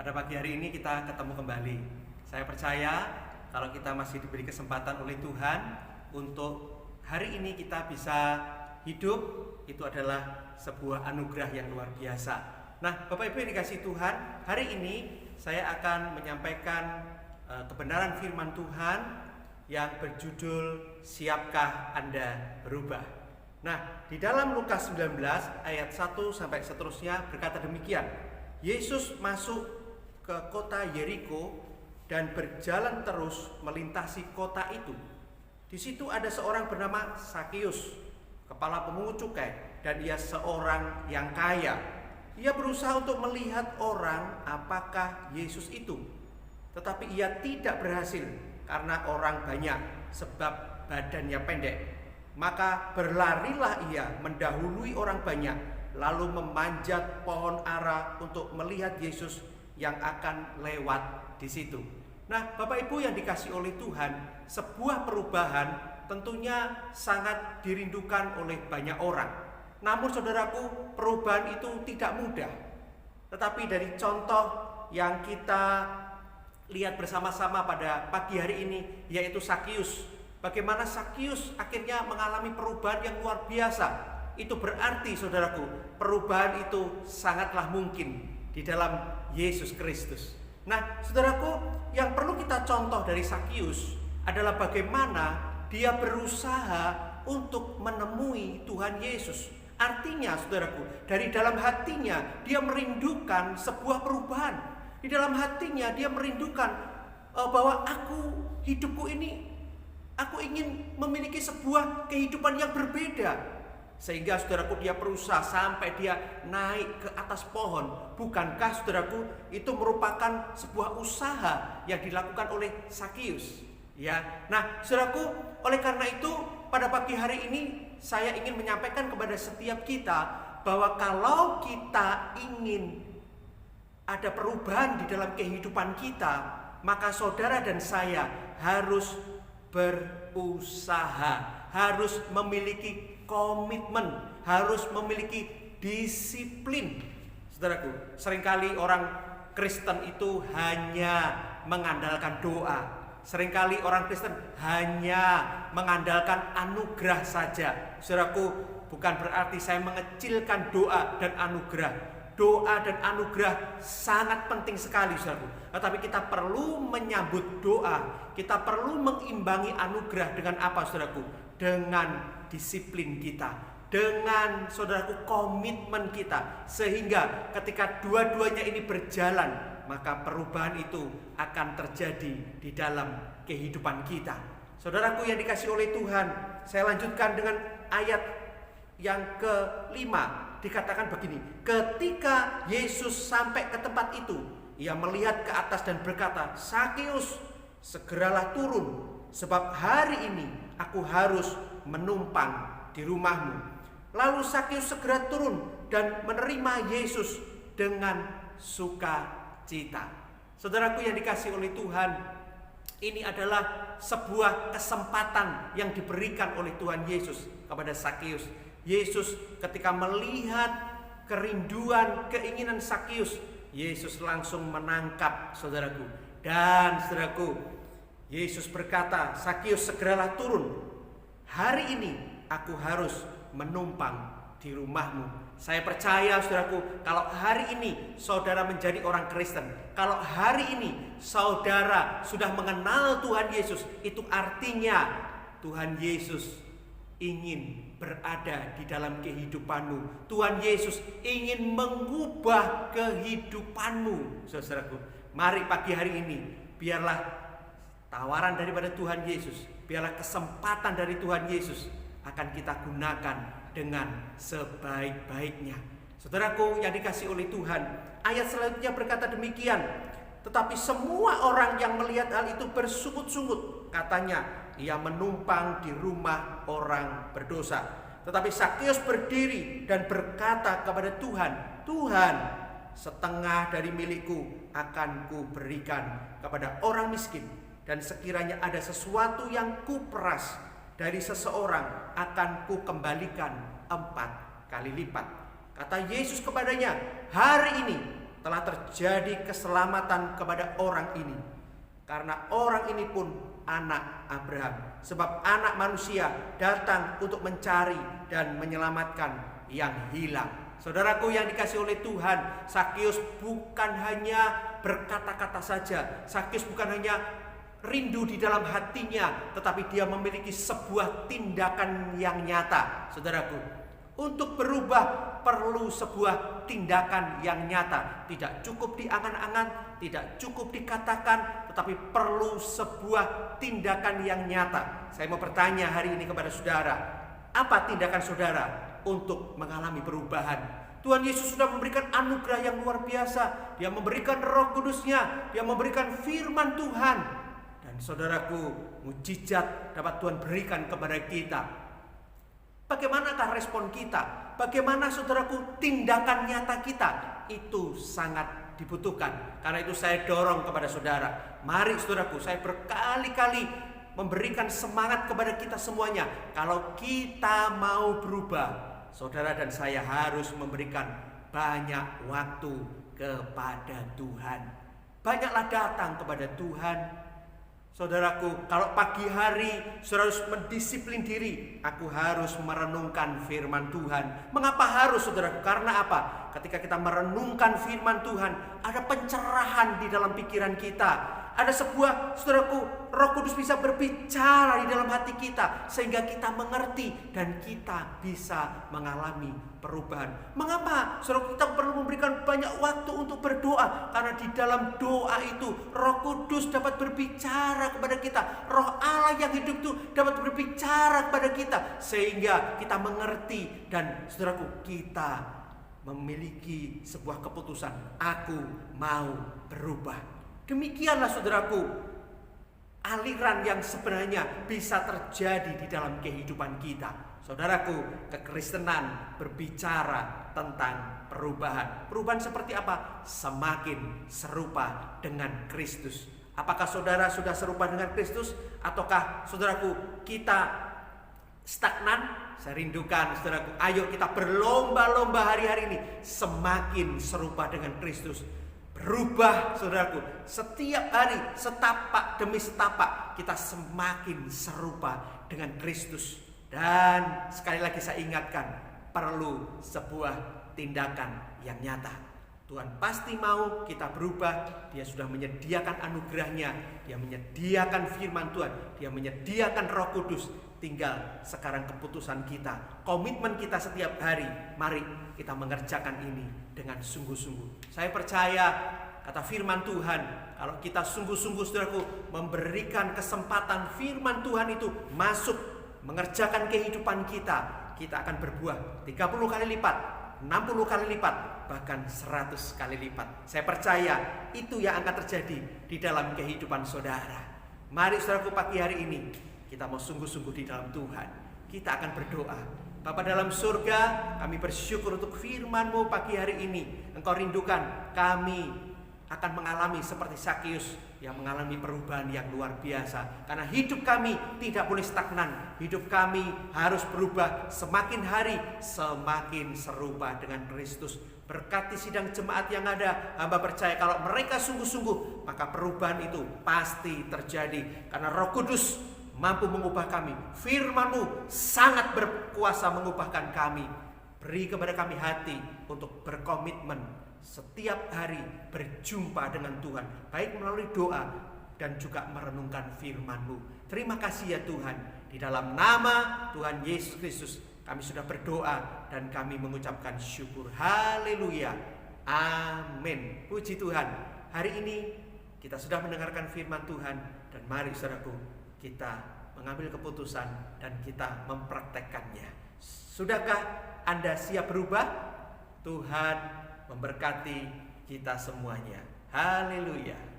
Pada pagi hari ini kita ketemu kembali. Saya percaya kalau kita masih diberi kesempatan oleh Tuhan untuk hari ini kita bisa hidup, itu adalah sebuah anugerah yang luar biasa. Nah, Bapak Ibu yang dikasihi Tuhan, hari ini saya akan menyampaikan kebenaran firman Tuhan yang berjudul Siapkah Anda Berubah? Nah, di dalam Lukas 19 ayat 1 sampai seterusnya berkata demikian. Yesus masuk ke kota Yeriko dan berjalan terus melintasi kota itu. Di situ ada seorang bernama Sakius, kepala pemungut cukai, dan ia seorang yang kaya. Ia berusaha untuk melihat orang apakah Yesus itu, tetapi ia tidak berhasil karena orang banyak, sebab badannya pendek. Maka berlarilah ia mendahului orang banyak, lalu memanjat pohon ara untuk melihat Yesus yang akan lewat di situ. Nah, Bapak Ibu yang dikasihi oleh Tuhan, sebuah perubahan tentunya sangat dirindukan oleh banyak orang. Namun saudaraku, perubahan itu tidak mudah. Tetapi dari contoh yang kita lihat bersama-sama pada pagi hari ini, yaitu Sakius. Bagaimana Sakius akhirnya mengalami perubahan yang luar biasa. Itu berarti saudaraku, perubahan itu sangatlah mungkin di dalam Yesus Kristus. Nah, saudaraku, yang perlu kita contoh dari Sakius adalah bagaimana dia berusaha untuk menemui Tuhan Yesus. Artinya, saudaraku, dari dalam hatinya dia merindukan sebuah perubahan. Di dalam hatinya dia merindukan bahwa hidupku ini, aku ingin memiliki sebuah kehidupan yang berbeda. Sehingga saudaraku, dia berusaha sampai dia naik ke atas pohon. Bukankah saudaraku, itu merupakan sebuah usaha yang dilakukan oleh Sakius? Ya. Nah, saudaraku, oleh karena itu pada pagi hari ini saya ingin menyampaikan kepada setiap kita bahwa kalau kita ingin ada perubahan di dalam kehidupan kita, maka saudara dan saya harus berusaha, harus memiliki komitmen, harus memiliki disiplin. Saudaraku, seringkali orang Kristen itu hanya mengandalkan doa. Seringkali orang Kristen hanya mengandalkan anugerah saja. Saudaraku, bukan berarti saya mengecilkan doa dan anugerah. Doa dan anugerah sangat penting sekali, saudaraku. Tetapi kita perlu menyambut doa. Kita perlu mengimbangi anugerah dengan apa, saudaraku? Dengan disiplin kita, dengan saudaraku komitmen kita, sehingga ketika dua-duanya ini berjalan, maka perubahan itu akan terjadi di dalam kehidupan kita. Saudaraku yang dikasihi oleh Tuhan, saya lanjutkan dengan ayat yang kelima. Dikatakan begini, ketika Yesus sampai ke tempat itu, ia melihat ke atas dan berkata, Sakius, segeralah turun, sebab hari ini aku harus menumpang di rumahmu. Lalu Sakius segera turun dan menerima Yesus dengan sukacita. Saudaraku yang dikasihi oleh Tuhan, ini adalah sebuah kesempatan yang diberikan oleh Tuhan Yesus kepada Sakius. Yesus ketika melihat kerinduan, keinginan Sakius, Yesus langsung menangkap saudaraku. Dan saudaraku, Yesus berkata, Sakius segeralah turun. Hari ini aku harus menumpang di rumahmu. Saya percaya saudaraku, kalau hari ini saudara menjadi orang Kristen, kalau hari ini saudara sudah mengenal Tuhan Yesus, itu artinya Tuhan Yesus ingin berada di dalam kehidupanmu. Tuhan Yesus ingin mengubah kehidupanmu. Saudaraku, mari pagi hari ini biarlah tawaran daripada Tuhan Yesus, biarlah kesempatan dari Tuhan Yesus akan kita gunakan dengan sebaik-baiknya. Saudaraku yang dikasihi oleh Tuhan, ayat selanjutnya berkata demikian, tetapi semua orang yang melihat hal itu bersungut-sungut. Katanya, ia menumpang di rumah orang berdosa. Tetapi Sakius berdiri dan berkata kepada Tuhan, Tuhan, setengah dari milikku akan kuberikan kepada orang miskin. Dan sekiranya ada sesuatu yang kuperas dari seseorang, akan kukembalikan 4 kali lipat. Kata Yesus kepadanya, hari ini telah terjadi keselamatan kepada orang ini. Karena orang ini pun anak Abraham. Sebab anak manusia datang untuk mencari dan menyelamatkan yang hilang. Saudaraku yang dikasihi oleh Tuhan, Sakeus bukan hanya berkata-kata saja. Sakeus bukan hanya rindu di dalam hatinya, tetapi dia memiliki sebuah tindakan yang nyata. Saudaraku, untuk berubah perlu sebuah tindakan yang nyata. Tidak cukup diangan-angan, tidak cukup dikatakan, tetapi perlu sebuah tindakan yang nyata. Saya mau bertanya hari ini kepada saudara, apa tindakan saudara untuk mengalami perubahan? Tuhan Yesus sudah memberikan anugerah yang luar biasa. Dia memberikan Roh Kudus-Nya, Dia memberikan firman Tuhan. Dan saudaraku, mujizat dapat Tuhan berikan kepada kita. Bagaimanakah respon kita? Bagaimana saudaraku tindakan nyata kita? Itu sangat dibutuhkan. Karena itu saya dorong kepada saudara, mari saudaraku, saya berkali-kali memberikan semangat kepada kita semuanya. Kalau kita mau berubah, saudara dan saya harus memberikan banyak waktu kepada Tuhan. Banyaklah datang kepada Tuhan. Saudaraku, kalau pagi hari saudara harus mendisiplin diri, aku harus merenungkan firman Tuhan. Mengapa harus, saudaraku? Karena apa? Ketika kita merenungkan firman Tuhan, ada pencerahan di dalam pikiran kita. Ada sebuah, saudaraku, Roh Kudus bisa berbicara di dalam hati kita, sehingga kita mengerti dan kita bisa mengalami perubahan. Mengapa? Saudaraku, kita perlu memberikan banyak waktu untuk berdoa. Karena di dalam doa itu Roh Kudus dapat berbicara kepada kita. Roh Allah yang hidup itu dapat berbicara kepada kita, sehingga kita mengerti dan saudaraku, kita memiliki sebuah keputusan, aku mau berubah. Demikianlah saudaraku, aliran yang sebenarnya bisa terjadi di dalam kehidupan kita. Saudaraku, kekristenan berbicara tentang perubahan. Perubahan seperti apa? Semakin serupa dengan Kristus. Apakah saudara sudah serupa dengan Kristus? Ataukah saudaraku kita stagnan? Saya rindukan saudaraku, ayo kita berlomba-lomba hari-hari ini semakin serupa dengan Kristus. Berubah saudaraku, setiap hari setapak demi setapak kita semakin serupa dengan Kristus. Dan sekali lagi saya ingatkan, perlu sebuah tindakan yang nyata. Tuhan pasti mau kita berubah. Dia sudah menyediakan anugerahnya, Dia menyediakan firman Tuhan, Dia menyediakan Roh Kudus. Tinggal sekarang keputusan kita, komitmen kita setiap hari. Mari kita mengerjakan ini dengan sungguh-sungguh. Saya percaya kata firman Tuhan, kalau kita sungguh-sungguh saudaraku memberikan kesempatan firman Tuhan itu masuk mengerjakan kehidupan kita, kita akan berbuah 30 kali lipat, 60 kali lipat, bahkan 100 kali lipat. Saya percaya itu yang akan terjadi di dalam kehidupan saudara. Mari saudaraku, pagi hari ini kita mau sungguh-sungguh di dalam Tuhan. Kita akan berdoa. Bapa dalam surga, kami bersyukur untuk firman-Mu pagi hari ini. Engkau rindukan kami akan mengalami seperti Sakeus yang mengalami perubahan yang luar biasa. Karena hidup kami tidak boleh stagnan. Hidup kami harus berubah semakin hari semakin serupa dengan Kristus. Berkati sidang jemaat yang ada, hamba percaya kalau mereka sungguh-sungguh, maka perubahan itu pasti terjadi. Karena Roh Kudus mampu mengubah kami. Firman-Mu sangat berkuasa mengubahkan kami. Beri kepada kami hati untuk berkomitmen setiap hari berjumpa dengan Tuhan, baik melalui doa dan juga merenungkan firman-Mu. Terima kasih ya Tuhan. Di dalam nama Tuhan Yesus Kristus kami sudah berdoa dan kami mengucapkan syukur. Haleluya. Amin. Puji Tuhan. Hari ini kita sudah mendengarkan firman Tuhan, dan mari saudaraku, kita mengambil keputusan dan kita mempraktekkannya. Sudahkah Anda siap berubah? Tuhan memberkati kita semuanya. Haleluya.